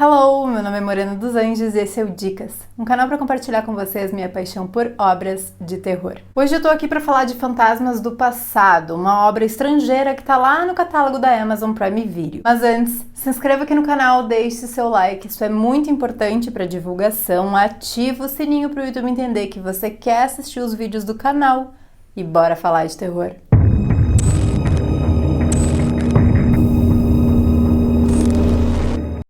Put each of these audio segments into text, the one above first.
Hello, meu nome é Morena dos Anjos e esse é o Dicas, um canal para compartilhar com vocês minha paixão por obras de terror. Hoje eu tô aqui para falar de Fantasmas do Passado, uma obra estrangeira que tá lá no catálogo da Amazon Prime Video. Mas antes, se inscreva aqui no canal, deixe seu like, isso é muito importante para divulgação, ativa o sininho para o YouTube entender que você quer assistir os vídeos do canal e bora falar de terror.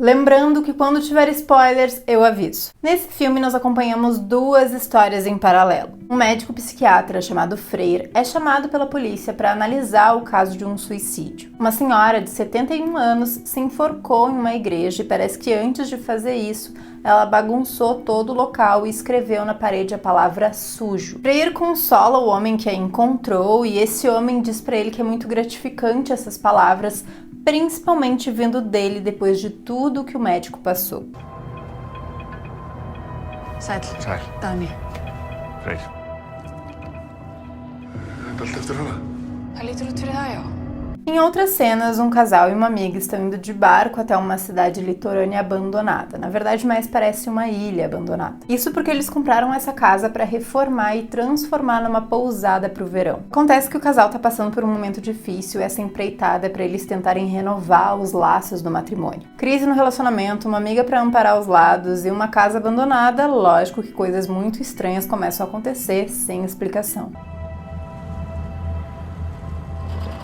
Lembrando que quando tiver spoilers, eu aviso. Nesse filme nós acompanhamos duas histórias em paralelo. Um médico psiquiatra chamado Freire é chamado pela polícia para analisar o caso de um suicídio. Uma senhora de 71 anos se enforcou em uma igreja e parece que antes de fazer isso, ela bagunçou todo o local e escreveu na parede a palavra sujo. Freire consola o homem que a encontrou e esse homem diz para ele que é muito gratificante essas palavras, principalmente vindo dele depois de tudo que o médico passou. Sæll. Sæl. Dagný. Freyr. Allt eftir hana. Það lítur út fyrir það, já. Em outras cenas, um casal e uma amiga estão indo de barco até uma cidade litorânea abandonada. Na verdade, mais parece uma ilha abandonada. Isso porque eles compraram essa casa para reformar e transformar numa pousada para o verão. Acontece que o casal está passando por um momento difícil, essa empreitada é para eles tentarem renovar os laços do matrimônio. Crise no relacionamento, uma amiga para amparar os lados e uma casa abandonada, lógico que coisas muito estranhas começam a acontecer sem explicação.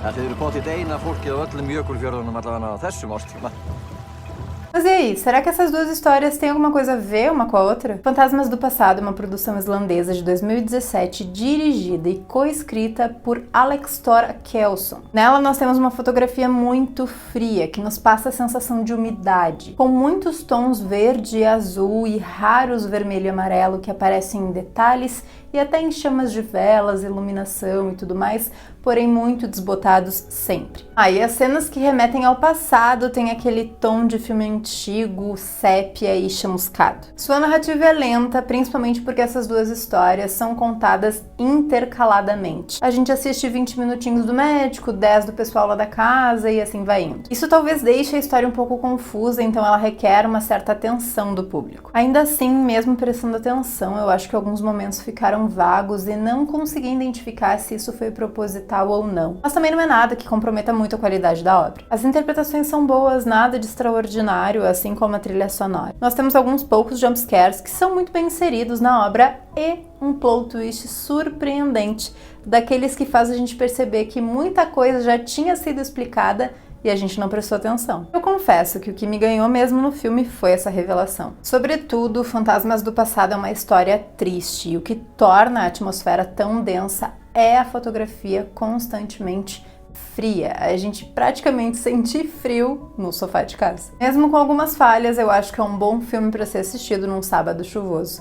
Þið eru potið eina fólkið á öllum jökulfjörðunum allavega á þessum árstíma. Mas e aí, será que essas duas histórias têm alguma coisa a ver uma com a outra? Fantasmas do Passado é uma produção islandesa de 2017, dirigida e coescrita por Alextor Kjellson. Nela nós temos uma fotografia muito fria, que nos passa a sensação de umidade, com muitos tons verde e azul e raros vermelho e amarelo que aparecem em detalhes e até em chamas de velas, iluminação e tudo mais, porém muito desbotados sempre. E as cenas que remetem ao passado têm aquele tom de filme antigo, sépia e chamuscado. Sua narrativa é lenta, principalmente porque essas duas histórias são contadas intercaladamente. A gente assiste 20 minutinhos do médico, 10 do pessoal lá da casa e assim vai indo. Isso talvez deixe a história um pouco confusa, então ela requer uma certa atenção do público. Ainda assim, mesmo prestando atenção, eu acho que alguns momentos ficaram vagos e não consegui identificar se isso foi proposital ou não. Mas também não é nada que comprometa muito a qualidade da obra. As interpretações são boas, nada de extraordinário, assim como a trilha sonora. Nós temos alguns poucos jumpscares que são muito bem inseridos na obra e um plot twist surpreendente, daqueles que faz a gente perceber que muita coisa já tinha sido explicada e a gente não prestou atenção. Eu confesso que o que me ganhou mesmo no filme foi essa revelação. Sobretudo, Fantasmas do Passado é uma história triste e o que torna a atmosfera tão densa é a fotografia constantemente fria. A gente praticamente sente frio no sofá de casa. Mesmo com algumas falhas, eu acho que é um bom filme para ser assistido num sábado chuvoso.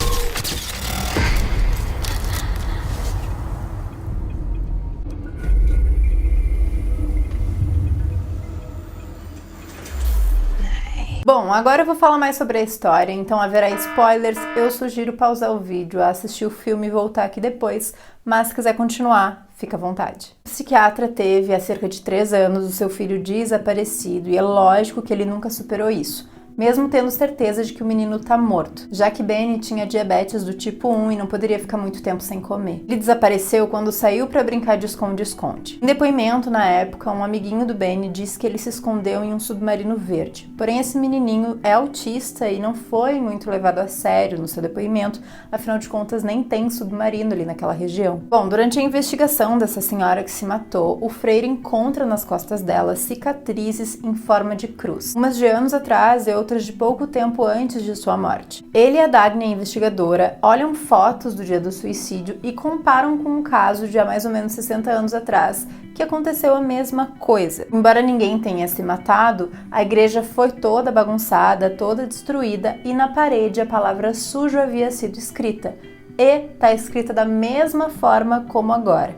Bom, agora eu vou falar mais sobre a história, então haverá spoilers, eu sugiro pausar o vídeo, assistir o filme e voltar aqui depois, mas se quiser continuar, fica à vontade. O psiquiatra teve há cerca de 3 anos o seu filho desaparecido e é lógico que ele nunca superou isso, mesmo tendo certeza de que o menino tá morto, já que Benny tinha diabetes do tipo 1 e não poderia ficar muito tempo sem comer. Ele desapareceu quando saiu para brincar de esconde-esconde. Em depoimento, na época, um amiguinho do Benny disse que ele se escondeu em um submarino verde. Porém, esse menininho é autista e não foi muito levado a sério no seu depoimento, afinal de contas nem tem submarino ali naquela região. Bom, durante a investigação dessa senhora que se matou, o Freire encontra nas costas dela cicatrizes em forma de cruz. Umas de anos atrás, outras de pouco tempo antes de sua morte. Ele e a Dagny, a investigadora, olham fotos do dia do suicídio e comparam com um caso de há mais ou menos 60 anos atrás, que aconteceu a mesma coisa. Embora ninguém tenha se matado, a igreja foi toda bagunçada, toda destruída e na parede a palavra sujo havia sido escrita. E tá escrita da mesma forma como agora.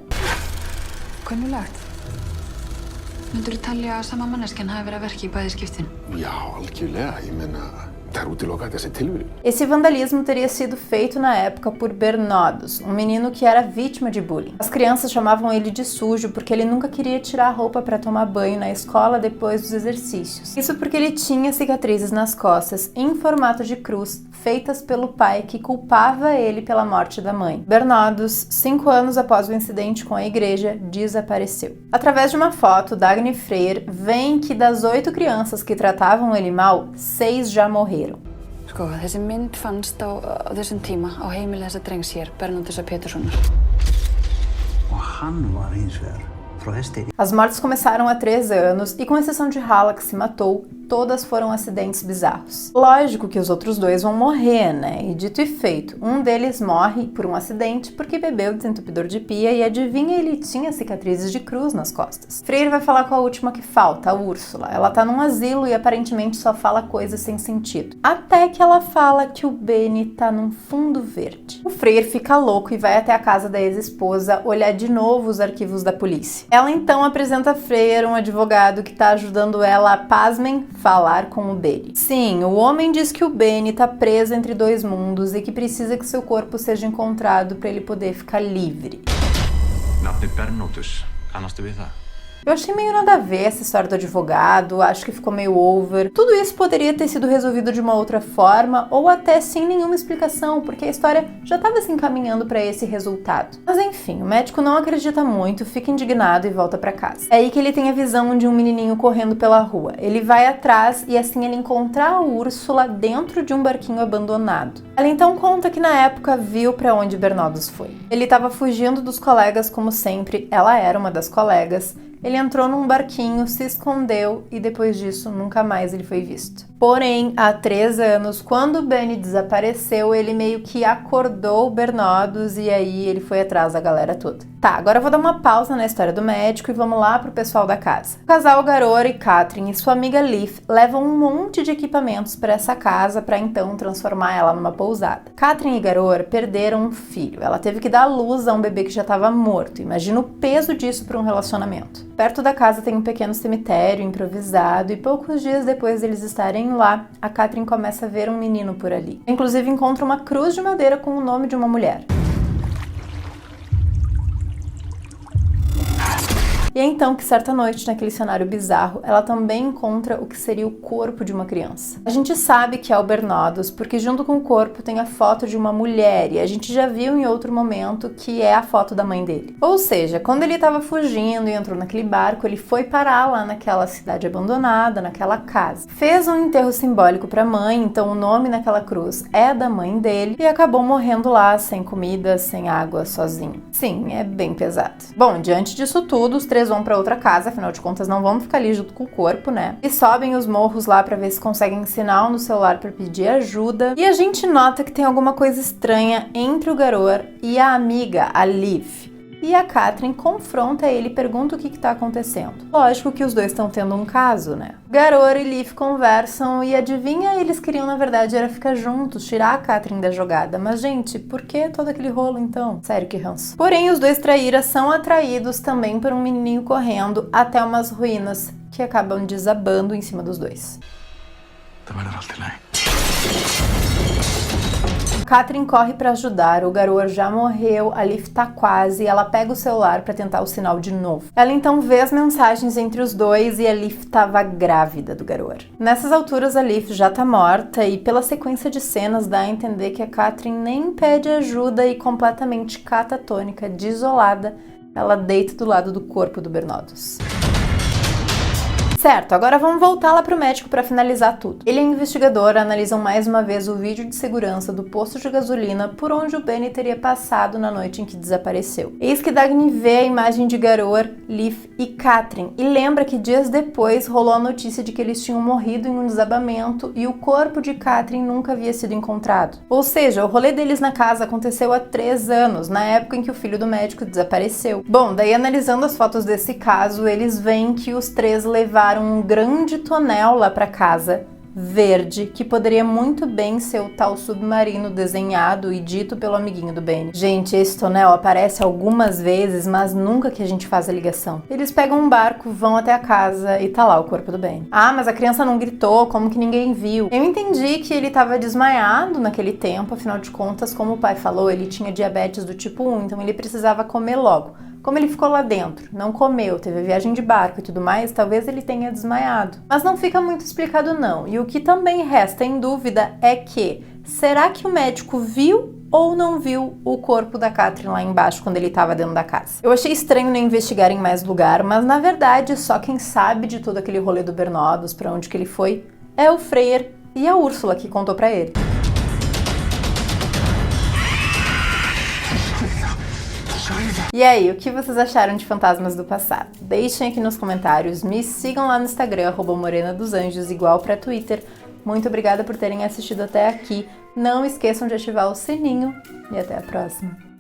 Kunnulegt. Myndirðu telja að sama manneskjan hafi verið að verki í bæði skiptin? Já, algjörlega. Ég meina, Það útilokar þessi tilviljun. Esse vandalismo teria sido feito na época por Bernardos, um menino que era vítima de bullying. As crianças chamavam ele de sujo porque ele nunca queria tirar a roupa para tomar banho na escola depois dos exercícios. Isso porque ele tinha cicatrizes nas costas em formato de cruz, feitas pelo pai que culpava ele pela morte da mãe. Bernardos, 5 anos após o incidente com a igreja, desapareceu. Através de uma foto, Dagny Freyr vê que das 8 crianças que tratavam ele mal, 6 já morreram. Sko, þessi mynd fannst á þessum tíma á heimili þessa drengs hér, Bernardusar Péturssonar. Og hann var hins vegar frá Hesteyri. As mortes começaram há 3 anos e, com exceção de Halla, que se matou, todas foram acidentes bizarros. Lógico que os outros 2 vão morrer, né? E dito e feito, um deles morre por um acidente porque bebeu desentupidor de pia e adivinha, ele tinha cicatrizes de cruz nas costas. Freyr vai falar com a última que falta, a Úrsula. Ela tá num asilo e aparentemente só fala coisas sem sentido. Até que ela fala que o Benny tá num fundo verde. O Freyr fica louco e vai até a casa da ex-esposa olhar de novo os arquivos da polícia. Ela então apresenta a Freyr um advogado que tá ajudando ela a, pasmem, falar com o Benny. Sim, o homem diz que o Benny tá preso entre 2 mundos e que precisa que seu corpo seja encontrado para ele poder ficar livre. Nafnið Bernótus, kannastu við það? Eu achei meio nada a ver essa história do advogado, acho que ficou meio over. Tudo isso poderia ter sido resolvido de uma outra forma ou até sem nenhuma explicação, porque a história já estava se encaminhando para esse resultado. Mas enfim, o médico não acredita muito, fica indignado e volta para casa. É aí que ele tem a visão de um menininho correndo pela rua. Ele vai atrás e assim ele encontra a Úrsula dentro de um barquinho abandonado. Ela então conta que na época viu para onde Bernardos foi. Ele estava fugindo dos colegas como sempre, ela era uma das colegas. Ele entrou num barquinho, se escondeu e depois disso nunca mais ele foi visto. Porém, há 3 anos, quando o Benny desapareceu, ele meio que acordou o Bernardos e aí ele foi atrás da galera toda. Tá, agora eu vou dar uma pausa na história do médico e vamos lá pro pessoal da casa. O casal Garor e Katrin e sua amiga Liv levam um monte de equipamentos para essa casa para então transformar ela numa pousada. Katrin e Garor perderam um filho. Ela teve que dar luz a um bebê que já estava morto. Imagina o peso disso para um relacionamento. Perto da casa tem um pequeno cemitério improvisado e poucos dias depois deles estarem lá, a Katrin começa a ver um menino por ali. Inclusive encontra uma cruz de madeira com o nome de uma mulher. E é então que certa noite, naquele cenário bizarro, ela também encontra o que seria o corpo de uma criança. A gente sabe que é o Bernardos, porque junto com o corpo tem a foto de uma mulher, e a gente já viu em outro momento que é a foto da mãe dele. Ou seja, quando ele estava fugindo e entrou naquele barco, ele foi parar lá naquela cidade abandonada, naquela casa. Fez um enterro simbólico para a mãe, então o nome naquela cruz é da mãe dele, e acabou morrendo lá, sem comida, sem água, sozinho. Sim, é bem pesado. Bom, diante disso tudo, os 3 vão para outra casa, afinal de contas não vão ficar ali junto com o corpo, né? E sobem os morros lá para ver se conseguem sinal no celular para pedir ajuda. E a gente nota que tem alguma coisa estranha entre o Garor e a amiga, a Liv. E a Katrin confronta ele e pergunta o que tá acontecendo. Lógico que os dois estão tendo um caso, né? Garor e Liv conversam e adivinha, eles queriam na verdade era ficar juntos, tirar a Katrin da jogada. Mas gente, por que todo aquele rolo então? Sério, que ranço. Porém, os 2 traíras são atraídos também por um menininho correndo até umas ruínas que acabam desabando em cima dos 2. Það verður allt í lagi. Katrin corre para ajudar, o Garor já morreu, a Liv tá quase, ela pega o celular para tentar o sinal de novo. Ela então vê as mensagens entre os 2 e a Liv tava grávida do Garor. Nessas alturas a Liv já tá morta e pela sequência de cenas dá a entender que a Katrin nem pede ajuda e completamente catatônica, desolada, ela deita do lado do corpo do Bernardos. Certo, agora vamos voltar lá pro médico para finalizar tudo. Ele e a investigadora analisam mais uma vez o vídeo de segurança do posto de gasolina por onde o Benny teria passado na noite em que desapareceu. Eis que Dagny vê a imagem de Garor, Liv e Katrin e lembra que dias depois rolou a notícia de que eles tinham morrido em um desabamento e o corpo de Katrin nunca havia sido encontrado. Ou seja, o rolê deles na casa aconteceu há 3 anos, na época em que o filho do médico desapareceu. Bom, daí analisando as fotos desse caso, eles veem que os 3 levaram um grande tonel lá para casa verde, que poderia muito bem ser o tal submarino desenhado e dito pelo amiguinho do Benny. Gente, esse tonel aparece algumas vezes, mas nunca que a gente faz a ligação. Eles pegam um barco, vão até a casa e tá lá o corpo do Benny. Ah, mas a criança não gritou, como que ninguém viu? Eu entendi que ele estava desmaiado naquele tempo, afinal de contas, como o pai falou, ele tinha diabetes do tipo 1, então ele precisava comer logo. Como ele ficou lá dentro, não comeu, teve a viagem de barco e tudo mais, talvez ele tenha desmaiado. Mas não fica muito explicado não. E o que também resta em dúvida é que, será que o médico viu ou não viu o corpo da Catherine lá embaixo quando ele estava dentro da casa? Eu achei estranho não investigar em mais lugar, mas na verdade só quem sabe de todo aquele rolê do Bernodos, pra onde que ele foi, é o Freyr e a Úrsula que contou pra ele. E aí, o que vocês acharam de Fantasmas do Passado? Deixem aqui nos comentários, me sigam lá no Instagram, @morena2anjos, igual pra Twitter. Muito obrigada por terem assistido até aqui. Não esqueçam de ativar o sininho e até a próxima.